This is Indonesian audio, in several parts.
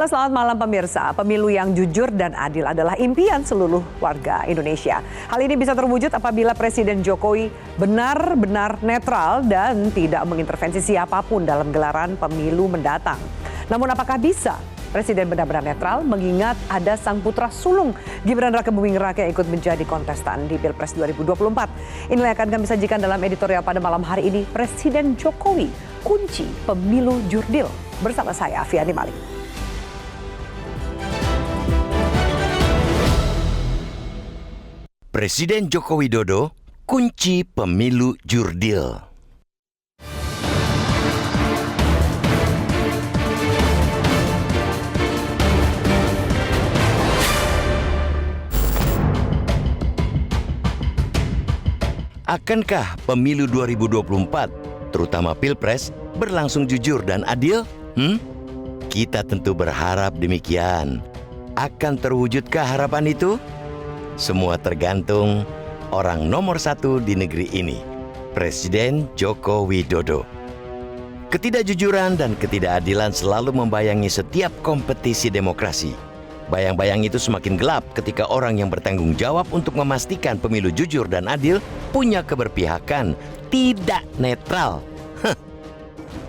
Halo, selamat malam pemirsa. Pemilu yang jujur dan adil adalah impian seluruh warga Indonesia. Hal ini bisa terwujud apabila Presiden Jokowi benar-benar netral dan tidak mengintervensi siapapun dalam gelaran pemilu mendatang. Namun apakah bisa Presiden benar-benar netral mengingat ada sang putra sulung Gibran Rakabuming Raka yang ikut menjadi kontestan di Pilpres 2024. Inilah yang akan kami sajikan dalam editorial pada malam hari ini. Presiden Jokowi, kunci pemilu jurdil. Bersama saya, Afiani Malik. Presiden Joko Widodo, kunci pemilu jurdil. Akankah pemilu 2024, terutama Pilpres, berlangsung jujur dan adil? Kita tentu berharap demikian. Akan terwujudkah harapan itu? Semua tergantung orang nomor satu di negeri ini, Presiden Joko Widodo. Ketidakjujuran dan ketidakadilan selalu membayangi setiap kompetisi demokrasi. Bayang-bayang itu semakin gelap ketika orang yang bertanggung jawab untuk memastikan pemilu jujur dan adil punya keberpihakan, tidak netral.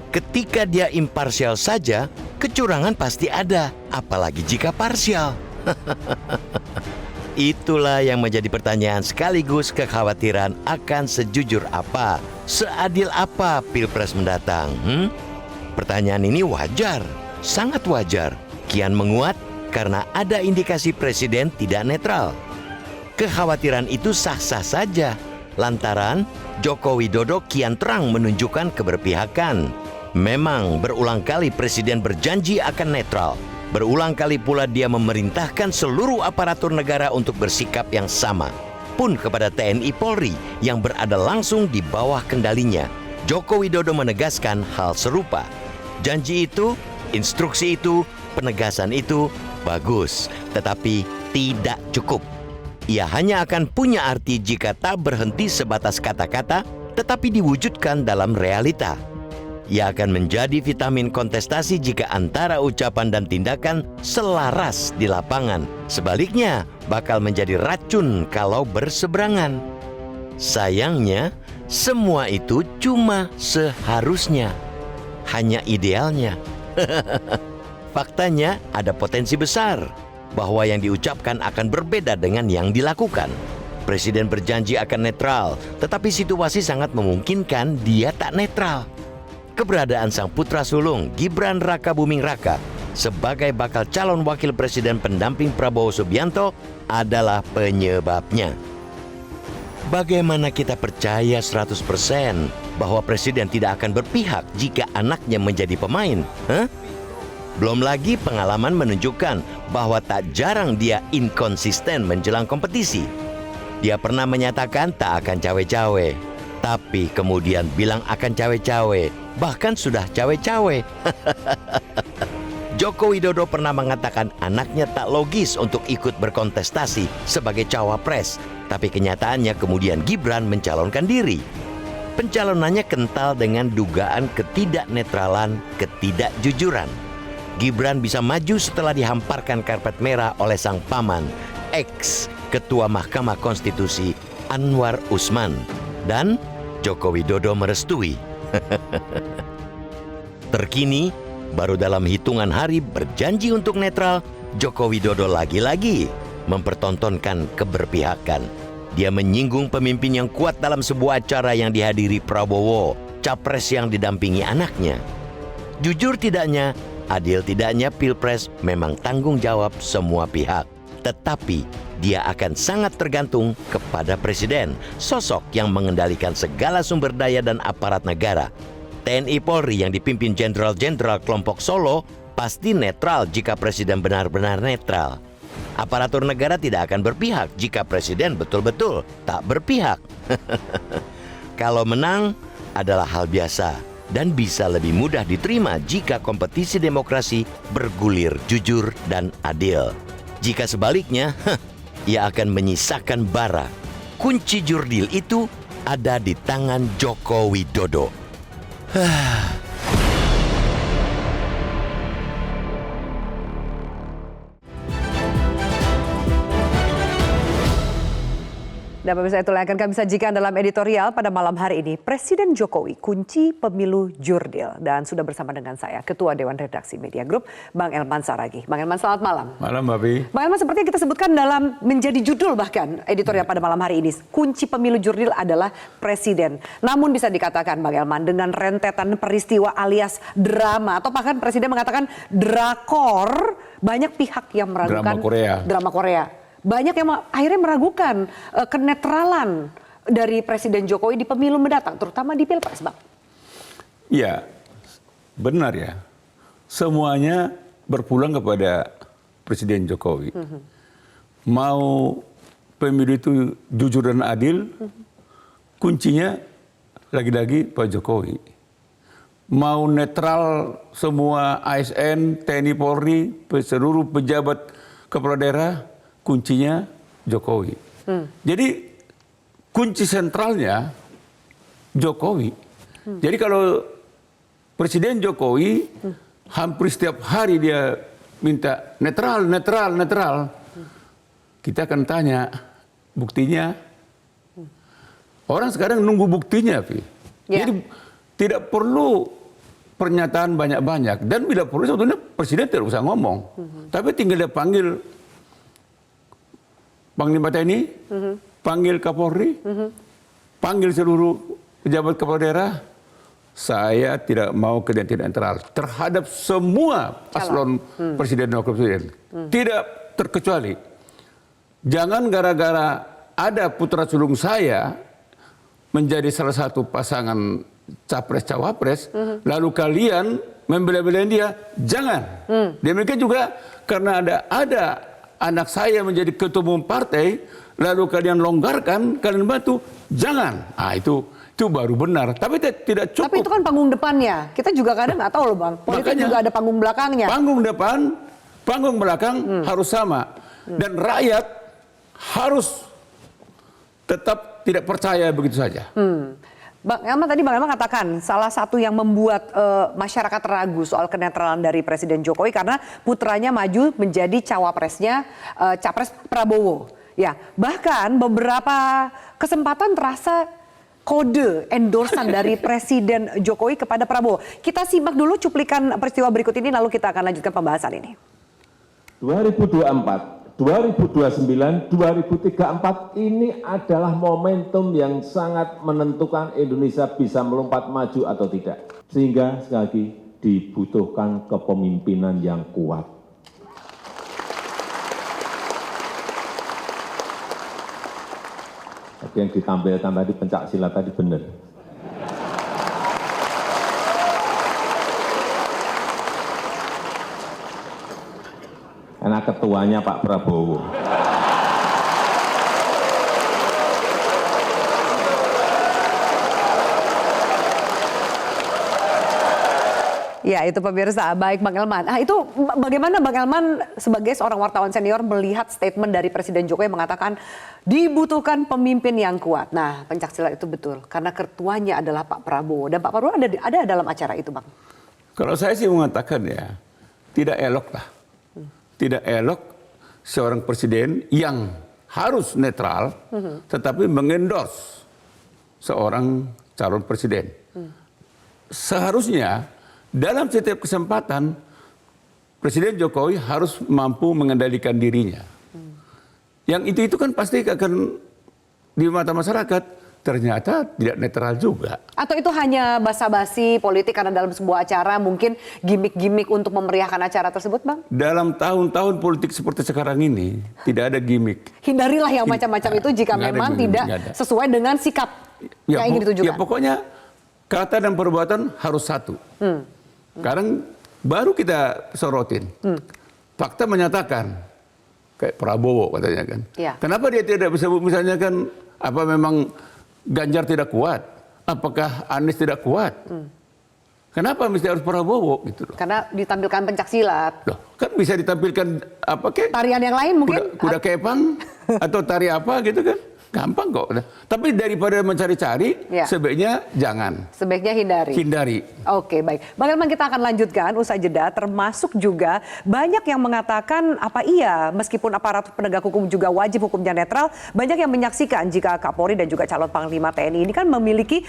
Ketika dia imparsial saja, kecurangan pasti ada, apalagi jika parsial. Itulah yang menjadi pertanyaan sekaligus kekhawatiran akan sejujur apa, seadil apa Pilpres mendatang. Pertanyaan ini wajar, sangat wajar, kian menguat karena ada indikasi Presiden tidak netral. Kekhawatiran itu sah-sah saja, lantaran Joko Widodo kian terang menunjukkan keberpihakan. Memang berulang kali Presiden berjanji akan netral. Berulang kali pula dia memerintahkan seluruh aparatur negara untuk bersikap yang sama. Pun kepada TNI Polri yang berada langsung di bawah kendalinya. Joko Widodo menegaskan hal serupa. Janji itu, instruksi itu, penegasan itu bagus, tetapi tidak cukup. Ia hanya akan punya arti jika tak berhenti sebatas kata-kata, tetapi diwujudkan dalam realita. Ia akan menjadi vitamin kontestasi jika antara ucapan dan tindakan selaras di lapangan. Sebaliknya, bakal menjadi racun kalau berseberangan. Sayangnya, semua itu cuma seharusnya. Hanya idealnya. Faktanya, ada potensi besar bahwa yang diucapkan akan berbeda dengan yang dilakukan. Presiden berjanji akan netral, tetapi situasi sangat memungkinkan dia tak netral. Keberadaan sang putra sulung Gibran Rakabuming Raka sebagai bakal calon wakil presiden pendamping Prabowo Subianto adalah penyebabnya. Bagaimana kita percaya 100% bahwa presiden tidak akan berpihak jika anaknya menjadi pemain? Belum lagi pengalaman menunjukkan bahwa tak jarang dia inkonsisten menjelang kompetisi. Dia pernah menyatakan tak akan cawe-cawe, tapi kemudian bilang akan cawe-cawe. Bahkan sudah cawe-cawe. Joko Widodo pernah mengatakan anaknya tak logis untuk ikut berkontestasi sebagai cawapres. Tapi kenyataannya kemudian Gibran mencalonkan diri. Pencalonannya kental dengan dugaan ketidaknetralan, ketidakjujuran. Gibran bisa maju setelah dihamparkan karpet merah oleh sang paman, ex-ketua Mahkamah Konstitusi Anwar Usman. Dan Joko Widodo merestui. Terkini, baru dalam hitungan hari berjanji untuk netral, Joko Widodo lagi-lagi mempertontonkan keberpihakan. Dia menyinggung pemimpin yang kuat dalam sebuah acara yang dihadiri Prabowo, capres yang didampingi anaknya. Jujur tidaknya, adil tidaknya Pilpres memang tanggung jawab semua pihak. Tetapi dia akan sangat tergantung kepada Presiden, sosok yang mengendalikan segala sumber daya dan aparat negara. TNI Polri yang dipimpin jenderal-jenderal kelompok Solo pasti netral jika Presiden benar-benar netral. Aparatur negara tidak akan berpihak jika Presiden betul-betul tak berpihak. Kalau menang adalah hal biasa dan bisa lebih mudah diterima jika kompetisi demokrasi bergulir jujur dan adil. Jika sebaliknya, ia akan menyisakan bara. Kunci jurdil itu ada di tangan Joko Widodo. Dan pemirsa, itulah yang akan kami sajikan dalam editorial pada malam hari ini. Presiden Jokowi kunci pemilu jurdil. Dan sudah bersama dengan saya, Ketua Dewan Redaksi Media Group, Bang Elman Saragih. Bang Elman, selamat malam. Malam, Mbak Pi. Bang Elman, seperti yang kita sebutkan dalam menjadi judul bahkan editorial pada malam hari ini, kunci pemilu jurdil adalah presiden. Namun bisa dikatakan, Bang Elman, dengan rentetan peristiwa alias drama, atau bahkan presiden mengatakan drakor, banyak pihak yang meragukan drama Korea. Banyak yang akhirnya meragukan kenetralan dari Presiden Jokowi di pemilu mendatang, terutama di Pilpres, Bang. Ya, benar ya. Semuanya berpulang kepada Presiden Jokowi. Mau pemilu itu jujur dan adil, kuncinya lagi-lagi Pak Jokowi. Mau netral semua ASN, TNI Polri, seluruh pejabat kepala daerah, kuncinya Jokowi. Jadi kunci sentralnya Jokowi. Jadi kalau Presiden Jokowi hampir setiap hari dia minta netral. Kita akan tanya buktinya. Orang sekarang nunggu buktinya, Pi. Ya. Jadi tidak perlu pernyataan banyak-banyak. Dan bila perlu sebetulnya Presiden tidak usah ngomong. Tapi tinggal dia panggil Panglima TNI, panggil Kapolri, panggil seluruh pejabat kepala daerah. Saya tidak mau tidak netral terhadap semua paslon presiden dan wakil presiden. Tidak terkecuali. Jangan gara-gara ada putra sulung saya menjadi salah satu pasangan capres-cawapres, lalu kalian membela-belain dia. Jangan. Demikian juga karena ada anak saya menjadi ketua umum partai, lalu kalian longgarkan, kalian bantu, jangan. Itu baru benar. Tapi tidak cukup. Tapi itu kan panggung depannya. Kita juga kadang nggak tahu loh, Bang. Politik juga ada panggung belakangnya. Panggung depan, panggung belakang harus sama. Dan rakyat harus tetap tidak percaya begitu saja. Bang Elman, tadi Bang Elman katakan salah satu yang membuat masyarakat ragu soal kenetralan dari Presiden Jokowi karena putranya maju menjadi cawapresnya capres Prabowo. Ya, bahkan beberapa kesempatan terasa kode endorsan dari Presiden Jokowi kepada Prabowo. Kita simak dulu cuplikan peristiwa berikut ini, lalu kita akan lanjutkan pembahasan ini. 2024, 2029, 2034 ini adalah momentum yang sangat menentukan Indonesia bisa melompat maju atau tidak. Sehingga sekali lagi dibutuhkan kepemimpinan yang kuat. Tapi yang ditampilkan tadi pencak silat tadi benar. Karena ketuanya Pak Prabowo. Ya, itu pemirsa. Baik, Bang Elman. Itu bagaimana Bang Elman sebagai seorang wartawan senior melihat statement dari Presiden Jokowi yang mengatakan dibutuhkan pemimpin yang kuat. Nah, pencaksilat itu betul karena ketuanya adalah Pak Prabowo dan Pak Prabowo ada dalam acara itu, Bang. Kalau saya sih mengatakan ya, tidak elok lah. Tidak elok seorang presiden yang harus netral, tetapi mengendorse seorang calon presiden. Seharusnya dalam setiap kesempatan Presiden Jokowi harus mampu mengendalikan dirinya. Yang itu kan pasti akan di mata masyarakat ternyata tidak netral juga. Atau itu hanya basa-basi politik karena dalam sebuah acara mungkin gimmick-gimmick untuk memeriahkan acara tersebut, Bang? Dalam tahun-tahun politik seperti sekarang ini tidak ada gimmick. Hindarilah yang macam-macam itu jika memang tidak sesuai dengan sikap yang ingin ditujukan. Ya pokoknya kata dan perbuatan harus satu. Sekarang baru kita sorotin. Fakta menyatakan kayak Prabowo katanya kan. Ya. Kenapa dia tidak bisa misalnya kan apa memang Ganjar tidak kuat? Apakah Anies tidak kuat? Kenapa mesti harus Prabowo gitu loh? Karena ditampilkan pencaksilat. Loh, kan bisa ditampilkan apa kek? Tarian yang lain mungkin. Kuda kepang atau tari apa gitu kan? Gampang kok. Tapi daripada mencari-cari, Ya. sebaiknya jangan. Sebaiknya hindari. Oke, baik. Bang Elman, kita akan lanjutkan usai jeda, termasuk juga banyak yang mengatakan apa iya meskipun aparat penegak hukum juga wajib hukumnya netral, banyak yang menyaksikan jika Kapolri dan juga calon Panglima TNI ini kan memiliki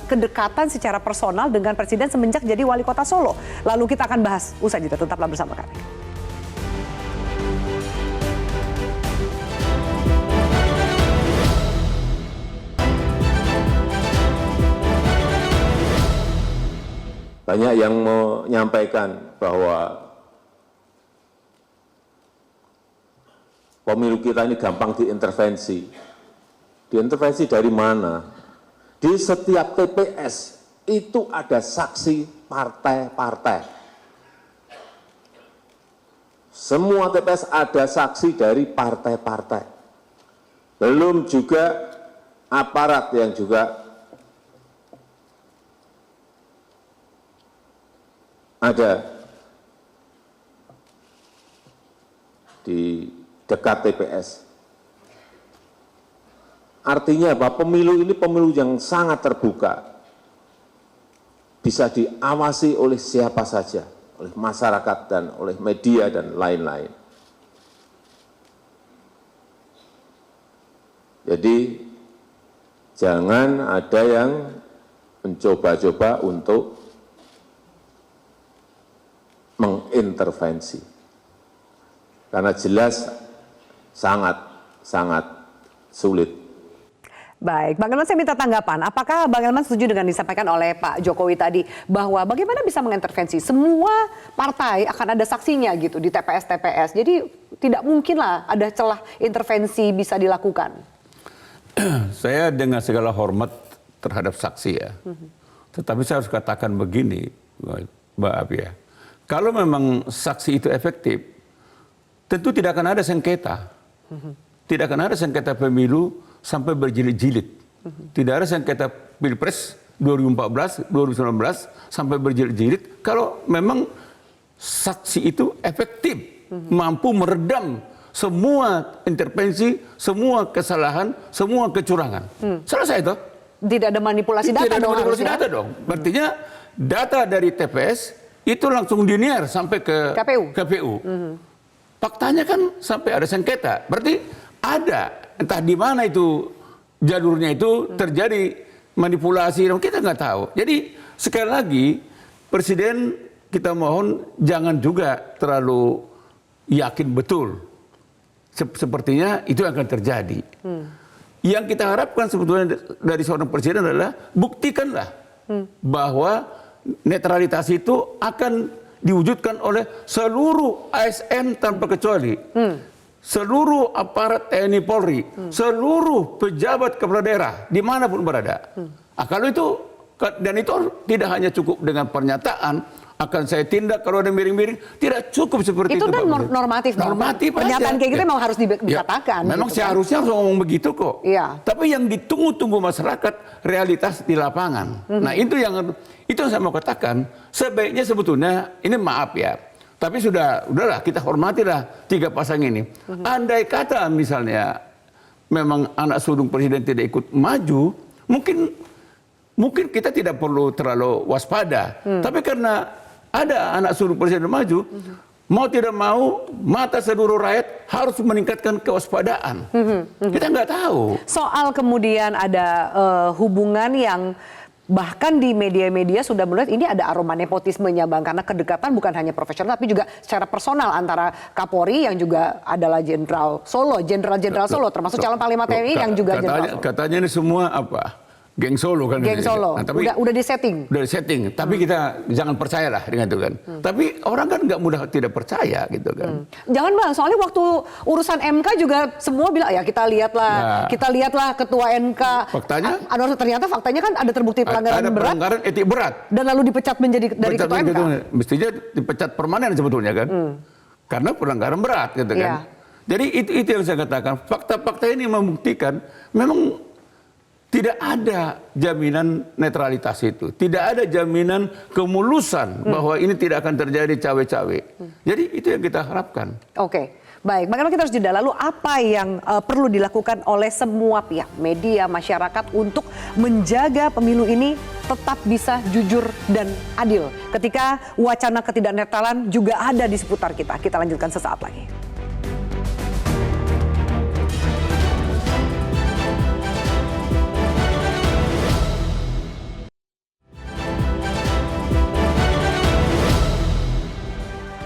kedekatan secara personal dengan Presiden semenjak jadi wali kota Solo. Lalu kita akan bahas usai jeda, tetaplah bersama kami. Banyak yang menyampaikan bahwa pemilu kita ini gampang diintervensi. Diintervensi dari mana? Di setiap TPS itu ada saksi partai-partai. Semua TPS ada saksi dari partai-partai. Belum juga aparat yang juga ada di dekat TPS. Artinya bahwa pemilu ini pemilu yang sangat terbuka. Bisa diawasi oleh siapa saja, oleh masyarakat dan oleh media dan lain-lain. Jadi jangan ada yang mencoba-coba untuk mengintervensi. Karena jelas sangat sulit. Baik, Bang Elman, saya minta tanggapan. Apakah Bang Elman setuju dengan disampaikan oleh Pak Jokowi tadi bahwa bagaimana bisa mengintervensi? Semua partai akan ada saksinya gitu di TPS-TPS. Jadi tidak mungkinlah ada celah intervensi bisa dilakukan. Saya dengan segala hormat terhadap saksi ya. Tetapi saya harus katakan begini, Mbak Abi ya. Kalau memang saksi itu efektif, tentu tidak akan ada sengketa. Tidak akan ada sengketa pemilu sampai berjilid-jilid. Tidak ada sengketa Pilpres 2014, 2019 sampai berjilid-jilid kalau memang saksi itu efektif, mampu meredam semua intervensi, semua kesalahan, semua kecurangan. Selesai itu. Tidak ada manipulasi data Tidak ada dong manipulasi harusnya. data dong. Artinya data dari TPS itu langsung linear sampai ke KPU. Faktanya kan sampai ada sengketa. Berarti ada, entah di mana itu jalurnya itu terjadi manipulasi, kita nggak tahu. Jadi sekali lagi Presiden kita mohon jangan juga terlalu yakin betul. Sepertinya itu akan terjadi. Yang kita harapkan sebetulnya dari seorang Presiden adalah buktikanlah bahwa netralitas itu akan diwujudkan oleh seluruh ASN tanpa kecuali. Seluruh aparat TNI Polri, seluruh pejabat kepala daerah, dimanapun berada. Kalau itu, dan itu tidak hanya cukup dengan pernyataan, akan saya tindak kalau ada miring-miring, tidak cukup seperti itu. Itu kan normatif. Normatif pernyataan aja. kayak gitu memang harus dikatakan. Memang gitu seharusnya harus ngomong begitu kok. Iya. Tapi yang ditunggu-tunggu masyarakat realitas di lapangan. Nah itu yang saya mau katakan. Sebaiknya sebetulnya ini maaf ya. Tapi udahlah kita hormatilah tiga pasang ini. Andai kata misalnya memang anak sulung Presiden tidak ikut maju, mungkin kita tidak perlu terlalu waspada. Tapi karena ada anak sulung Presiden maju, mau tidak mau mata seluruh rakyat harus meningkatkan kewaspadaan. Kita nggak tahu. Soal kemudian ada hubungan yang bahkan di media-media sudah melihat ini ada aroma nepotismenya, Bang, karena kedekatan bukan hanya profesional tapi juga secara personal antara Kapolri yang juga adalah Jenderal Solo, Jenderal Solo, termasuk calon Panglima TNI yang juga Jenderal Solo. Katanya ini semua apa? Geng Solo kan? Geng Solo. Nah, tapi udah disetting. Udah disetting. Tapi kita jangan percayalah dengan itu kan. Tapi orang kan nggak mudah tidak percaya gitu kan. Jangan, Bang, soalnya waktu urusan MK juga semua bilang ya kita lihatlah ketua MK. Faktanya? Ternyata faktanya kan ada terbukti pelanggaran berat. Ada pelanggaran etik berat. Dan lalu dipecat menjadi dari ketua MK. Mestinya dipecat permanen sebetulnya kan. Karena pelanggaran berat gitu kan. Jadi itu yang saya katakan. Fakta-fakta ini membuktikan memang tidak ada jaminan netralitas itu. Tidak ada jaminan kemulusan bahwa ini tidak akan terjadi cawe-cawe. Jadi itu yang kita harapkan. Oke. Baik, bagaimana kita harus jeda? Lalu apa yang perlu dilakukan oleh semua pihak, media, masyarakat untuk menjaga pemilu ini tetap bisa jujur dan adil ketika wacana ketidaknetralan juga ada di seputar kita. Kita lanjutkan sesaat lagi.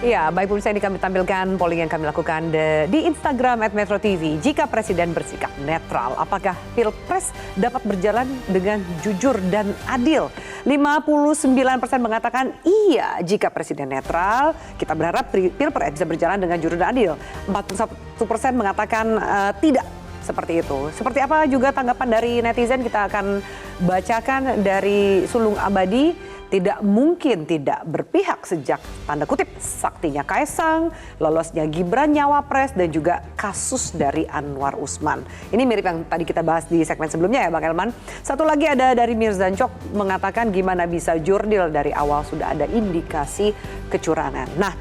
Ya, baik pemirsa, ini kami tampilkan polling yang kami lakukan di Instagram @MetroTV. Jika Presiden bersikap netral, apakah Pilpres dapat berjalan dengan jujur dan adil? 59% mengatakan iya jika Presiden netral. Kita berharap Pilpres bisa berjalan dengan jujur dan adil. 41% mengatakan tidak seperti itu. Seperti apa juga tanggapan dari netizen, kita akan bacakan dari Sulung Abadi. Tidak mungkin tidak berpihak sejak tanda kutip saktinya Kaisang, lolosnya Gibran Nyawapres, dan juga kasus dari Anwar Usman. Ini mirip yang tadi kita bahas di segmen sebelumnya ya Bang Elman. Satu lagi ada dari Mirzan Cok mengatakan gimana bisa jurdil dari awal sudah ada indikasi kecurangan. Nah,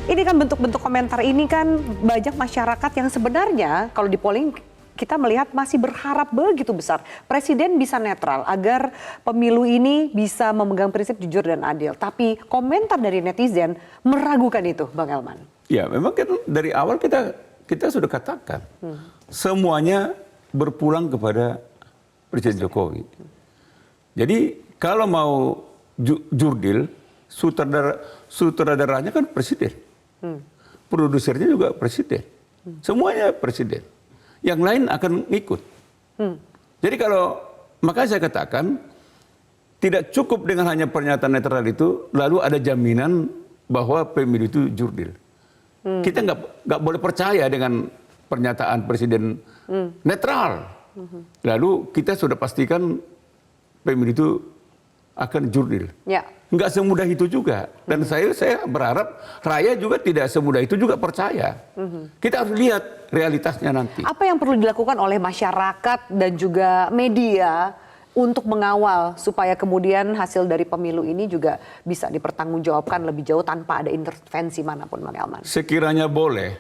ini kan bentuk-bentuk komentar ini kan banyak masyarakat yang sebenarnya kalau di polling kita melihat masih berharap begitu besar Presiden bisa netral agar pemilu ini bisa memegang prinsip jujur dan adil. Tapi komentar dari netizen meragukan itu, Bang Elman. Ya, memang kan dari awal kita sudah katakan semuanya berpulang kepada Presiden Jokowi. Jadi kalau mau jurdil, sutradaranya kan Presiden, produsernya juga Presiden, semuanya Presiden. Yang lain akan ngikut. Jadi makanya saya katakan tidak cukup dengan hanya pernyataan netral itu, lalu ada jaminan bahwa pemilu itu jurdil. Kita nggak boleh percaya dengan pernyataan Presiden netral. Lalu kita sudah pastikan pemilu itu akan jurdil. Ya. Nggak semudah itu juga. Dan saya berharap rakyat juga tidak semudah itu juga percaya. Kita harus lihat realitasnya nanti. Apa yang perlu dilakukan oleh masyarakat dan juga media untuk mengawal supaya kemudian hasil dari pemilu ini juga bisa dipertanggungjawabkan lebih jauh tanpa ada intervensi manapun, Bang Elman? Sekiranya boleh,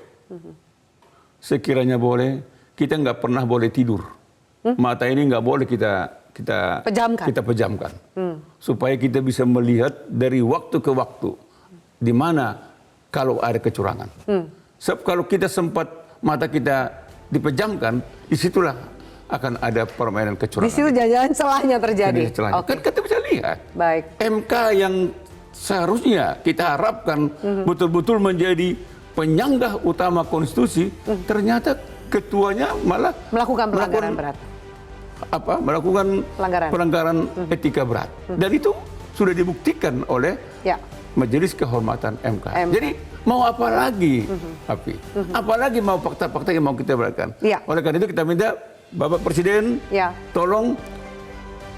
kita nggak pernah boleh tidur. Mata ini nggak boleh kita pejamkan. Supaya kita bisa melihat dari waktu ke waktu di mana kalau ada kecurangan. Sebab kalau kita sempat mata kita dipejamkan, disitulah akan ada permainan kecurangan. Di situ jalan celahnya terjadi. Kan kita bisa lihat. Baik. MK yang seharusnya kita harapkan betul-betul menjadi penyanggah utama konstitusi, ternyata ketuanya malah melakukan pelanggaran berat. Melakukan pelanggaran etika berat. Dan itu sudah dibuktikan oleh Majelis Kehormatan MK. Jadi mau apa lagi, Api? Apalagi mau fakta-fakta yang mau kita berikan. Oleh karena itu kita minta Bapak Presiden tolong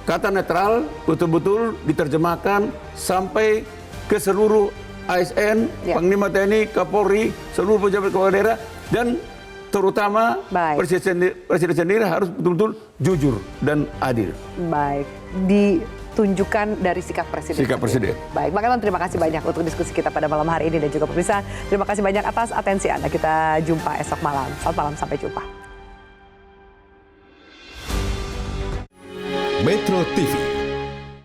kata netral betul-betul diterjemahkan sampai ke seluruh ASN, Panglima TNI, Kapolri, seluruh pejabat kepala daerah, dan terutama Presiden sendiri harus betul-betul jujur dan adil. Baik, ditunjukkan dari sikap Presiden. Sikap Presiden. Baik, Bang Elman, terima kasih banyak untuk diskusi kita pada malam hari ini dan juga pemirsa. Terima kasih banyak atas atensi Anda. Kita jumpa esok malam. Selamat malam, sampai jumpa. Metro TV,